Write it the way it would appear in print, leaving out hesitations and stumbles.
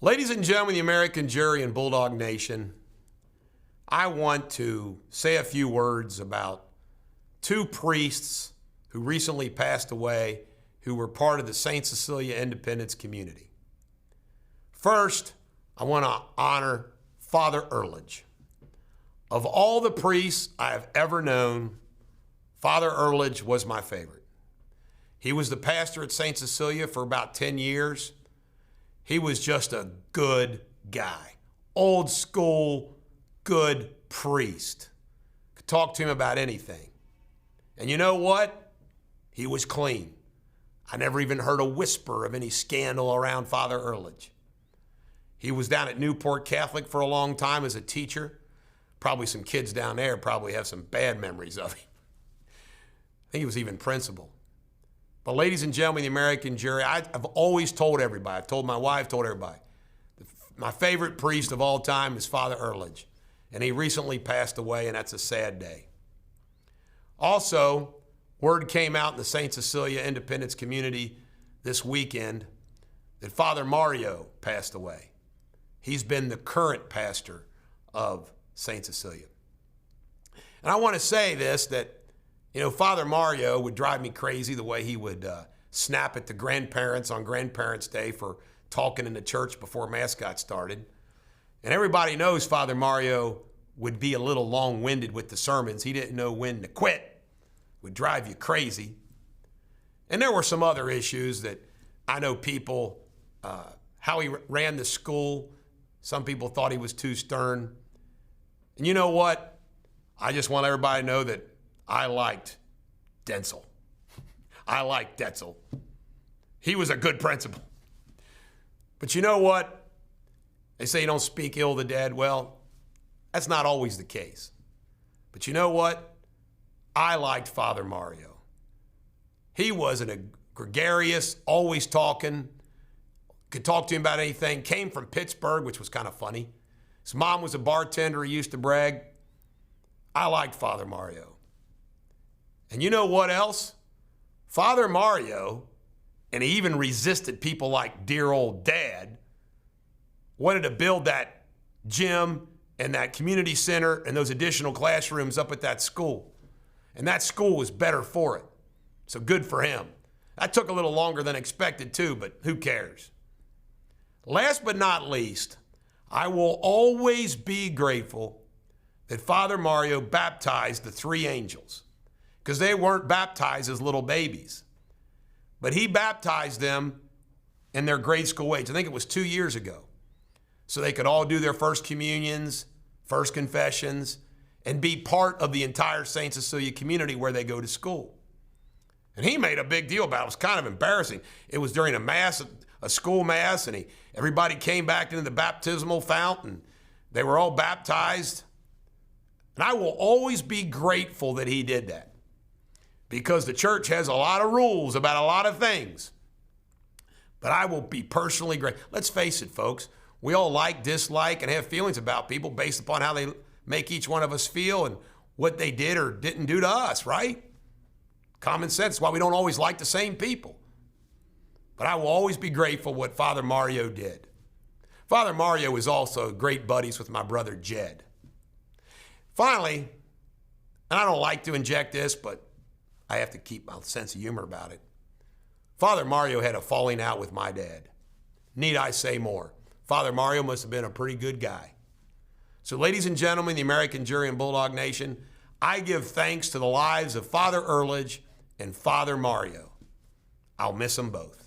Ladies and gentlemen, the American jury and Bulldog Nation, I want to say a few words about two priests who recently passed away who were part of the St. Cecilia Independence community. First, I want to honor Father Urlage. Of all the priests I have ever known, Father Urlage was my favorite. He was the pastor at St. Cecilia for about 10 years. He was just a good guy, old school, good priest. Could talk to him about anything. And you know what? He was clean. I never even heard a whisper of any scandal around Father Urlage. He was down at Newport Catholic for a long time as a teacher. Probably some kids down there probably have some bad memories of him. I think he was even principal. But ladies and gentlemen, the American jury, I've always told everybody, I've told my wife, told everybody, my favorite priest of all time is Father Urlage. And he recently passed away, and that's a sad day. Also, word came out in the St. Cecilia Independence community this weekend that Father Mario passed away. He's been the current pastor of St. Cecilia. And I want to say this, that Father Mario would drive me crazy the way he would snap at the grandparents on Grandparents' Day for talking in the church before Mass got started. And everybody knows Father Mario would be a little long-winded with the sermons. He didn't know when to quit. Would drive you crazy. And there were some other issues that I know people, how he ran the school. Some people thought he was too stern. And you know what? I just want everybody to know that I liked Denzel. I liked Detzel. He was a good principal. But you know what? They say you don't speak ill of the dead. Well, that's not always the case. But you know what? I liked Father Mario. He was a gregarious, always talking, could talk to him about anything, came from Pittsburgh, which was kind of funny. His mom was a bartender, he used to brag. I liked Father Mario. And you know what else? Father Mario, and he even resisted people like dear old Dad, wanted to build that gym and that community center and those additional classrooms up at that school. And that school was better for it. So good for him. That took a little longer than expected too, but who cares? Last but not least, I will always be grateful that Father Mario baptized the three angels, because they weren't baptized as little babies. But he baptized them in their grade school age. I think it was 2 years ago. So they could all do their first communions, first confessions, and be part of the entire St. Cecilia community where they go to school. And he made a big deal about it. It was kind of embarrassing. It was during a mass, a school mass, and everybody came back into the baptismal fount, and they were all baptized. And I will always be grateful that he did that, because the church has a lot of rules about a lot of things. But I will be personally grateful. Let's face it, folks. We all like, dislike, and have feelings about people based upon how they make each one of us feel and what they did or didn't do to us, right? Common sense. Why we don't always like the same people. But I will always be grateful what Father Mario did. Father Mario was also great buddies with my brother Jed. Finally, and I don't like to inject this, but I have to keep my sense of humor about it. Father Mario had a falling out with my dad. Need I say more? Father Mario must have been a pretty good guy. So ladies and gentlemen, the American jury and Bulldog Nation, I give thanks to the lives of Father Urlage and Father Mario. I'll miss them both.